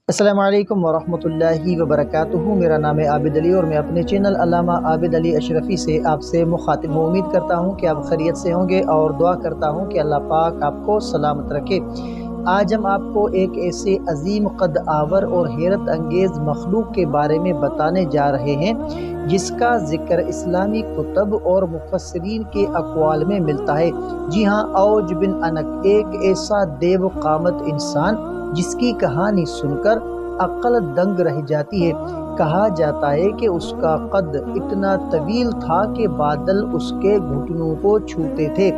السلام علیکم ورحمۃ اللہ وبرکاتہ۔ میرا نام ہے عابد علی اور میں اپنے چینل علامہ عابد علی اشرفی سے آپ سے مخاطب ہوں۔ امید کرتا ہوں کہ آپ خیریت سے ہوں گے اور دعا کرتا ہوں کہ اللہ پاک آپ کو سلامت رکھے۔ آج ہم آپ کو ایک ایسے عظیم قد آور اور حیرت انگیز مخلوق کے بارے میں بتانے جا رہے ہیں جس کا ذکر اسلامی کتب اور مفسرین کے اقوال میں ملتا ہے۔ جی ہاں، اوج بن انک ایک ایسا دیو قامت انسان جس کی کہانی سن کر عقل دنگ رہ جاتی ہے۔ کہا جاتا ہے کہ اس کا قد اتنا طویل تھا کہ بادل اس کے گھٹنوں کو چھوتے تھے،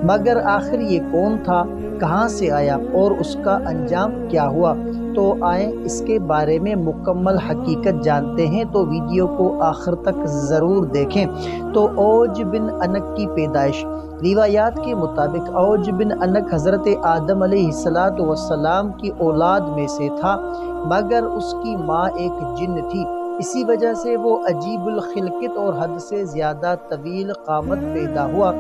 مگر آخر یہ کون تھا، کہاں سے آیا اور اس کا انجام کیا ہوا؟ تو آئیں اس کے بارے میں مکمل حقیقت جانتے ہیں، تو ویڈیو کو آخر تک ضرور دیکھیں۔ تو اوج بن انک کی پیدائش۔ روایات کے مطابق اوج بن انک حضرت آدم علیہ السلام کی اولاد میں سے تھا، مگر اس کی ماں ایک جن تھی، اسی وجہ سے وہ عجیب الخلقت اور حد سے زیادہ طویل قامت پیدا ہوا۔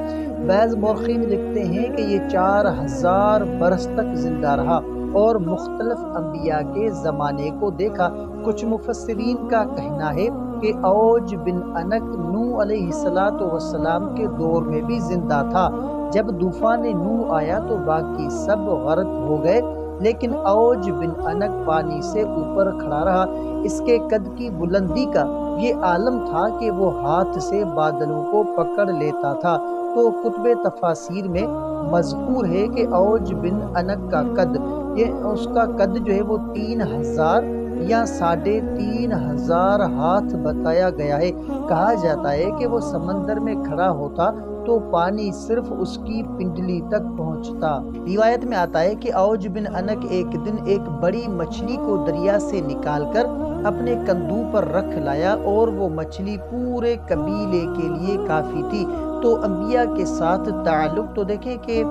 بعض مورخین لکھتے ہیں کہ یہ 4000 برس تک زندہ رہا اور مختلف انبیاء کے زمانے کو دیکھا۔ کچھ مفسرین کا کہنا ہے کہ اوج بن انک نوح علیہ السلام کے دور میں بھی زندہ تھا۔ جب طوفان نوح آیا تو باقی سب غرق ہو گئے، لیکن اوج بن انک پانی سے اوپر کھڑا رہا۔ اس کے قد کی بلندی کا یہ عالم تھا کہ وہ ہاتھ سے بادلوں کو پکڑ لیتا تھا۔ تو کتب تفاسیر میں مذکور ہے کہ اوج بن انک کا قد، اس کا قد جو ہے وہ 3000 یا 3500 ہاتھ بتایا گیا ہے۔ کہا جاتا ہے کہ وہ سمندر میں کھڑا ہوتا تو پانی صرف اس کی پنڈلی تک پہنچتا۔ روایت میں آتا ہے کہ اوج بن انک ایک دن ایک بڑی مچھلی کو دریا سے نکال کر اپنے کندھوں پر رکھ لایا اور وہ مچھلی پورے قبیلے کے لیے کافی تھی۔ تو انبیاء کے ساتھ تعلق تو دیکھیں کہ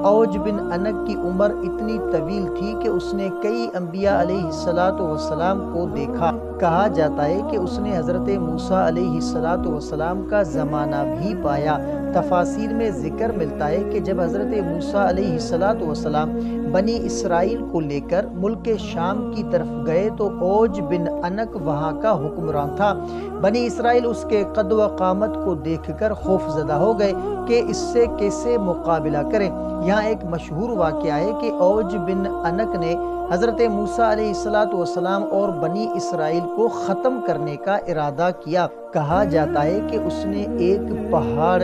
اوج بن انک کی عمر اتنی طویل تھی کہ اس نے کئی انبیاء علیہ السلام کو دیکھا۔ کہا جاتا ہے کہ اس نے حضرت موسیٰ علیہ السلام کا زمانہ بھی پایا۔ تفاسیر میں ذکر ملتا ہے کہ جب حضرت موسیٰ علیہ السلام بنی اسرائیل کو لے کر ملک شام کی طرف گئے تو اوج بن انک وہاں کا حکمران تھا۔ بنی اسرائیل اس کے قد و قامت کو دیکھ کر خوف زدہ ہو گئے کہ اس سے کیسے مقابلہ کریں۔ یہاں ایک مشہور واقعہ ہے کہ اوج بن انک نے حضرت موسیٰ علیہ السلام اور بنی اسرائیل کو ختم کرنے کا ارادہ کیا۔ کہا جاتا ہے کہ اس نے ایک پہاڑ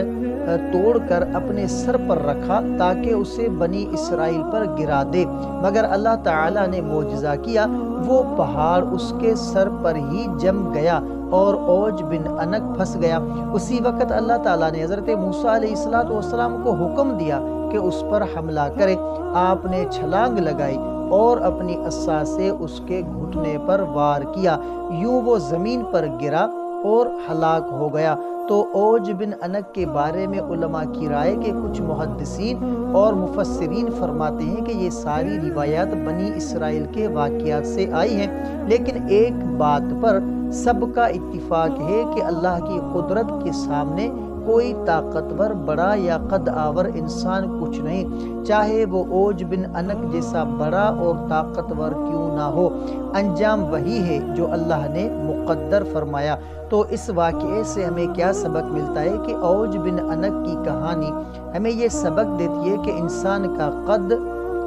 توڑ کر اپنے سر پر رکھا تاکہ اسے بنی اسرائیل پر گرا دے، مگر اللہ تعالیٰ نے معجزہ کیا، وہ پہاڑ اس کے سر پر ہی جم گیا اور اوج بن انک پھنس گیا۔ اسی وقت اللہ تعالیٰ نے حضرت موسیٰ علیہ السلام کو حکم دیا کہ اس پر حملہ کرے۔ آپ نے چھلانگ لگائی اور اپنی عصا سے اس کے گھٹنے پر وار کیا، یوں وہ زمین پر گرا اور ہلاک ہو گیا۔ تو اوج بن انک کے بارے میں علماء کی رائے کہ کچھ محدثین اور مفسرین فرماتے ہیں کہ یہ ساری روایات بنی اسرائیل کے واقعات سے آئی ہیں، لیکن ایک بات پر سب کا اتفاق ہے کہ اللہ کی قدرت کے سامنے کوئی طاقتور بڑا یا قد آور انسان کچھ نہیں، چاہے وہ اوج بن انک جیسا بڑا اور طاقتور کیوں نہ ہو، انجام وہی ہے جو اللہ نے مقدر فرمایا۔ تو اس واقعے سے ہمیں کیا سبق ملتا ہے کہ اوج بن انک کی کہانی ہمیں یہ سبق دیتی ہے کہ انسان کا قد،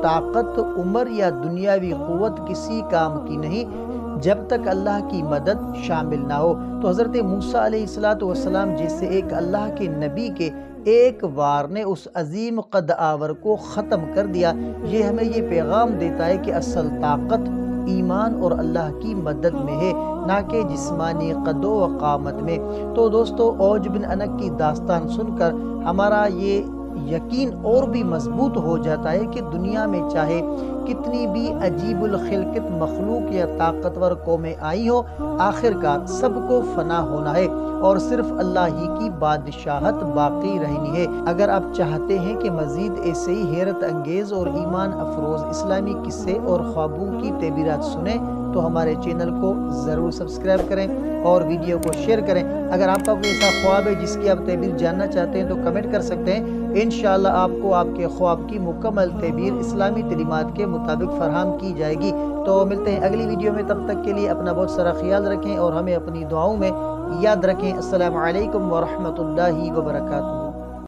طاقت، عمر یا دنیاوی قوت کسی کام کی نہیں جب تک اللہ کی مدد شامل نہ ہو۔ تو حضرت موسیٰ علیہ السلام جیسے ایک اللہ کے نبی کے ایک وار نے اس عظیم قد آور کو ختم کر دیا۔ یہ ہمیں یہ پیغام دیتا ہے کہ اصل طاقت ایمان اور اللہ کی مدد میں ہے، نہ کہ جسمانی قد و قامت میں۔ تو دوستو، اوج بن انک کی داستان سن کر ہمارا یہ یقین اور بھی مضبوط ہو جاتا ہے کہ دنیا میں چاہے کتنی بھی عجیب الخلقت مخلوق یا طاقتور قومیں آئی ہو، آخرکار سب کو فنا ہونا ہے اور صرف اللہ ہی کی بادشاہت باقی رہنی ہے۔ اگر آپ چاہتے ہیں کہ مزید ایسے ہی حیرت انگیز اور ایمان افروز اسلامی قصے اور خوابوں کی تعبیرات سنیں تو ہمارے چینل کو ضرور سبسکرائب کریں اور ویڈیو کو شیئر کریں۔ اگر آپ کا کوئی ایسا خواب ہے جس کی آپ تعبیر جاننا چاہتے ہیں تو کمنٹ کر سکتے ہیں۔ انشاءاللہ آپ کو آپ کے خواب کی مکمل تعبیر اسلامی تعلیمات کے مطابق فراہم کی جائے گی۔ تو ملتے ہیں اگلی ویڈیو میں، تب تک کے لیے اپنا بہت سارا خیال رکھیں اور ہمیں اپنی دعاؤں میں یاد رکھیں۔ السلام علیکم ورحمۃ اللہ وبرکاتہ۔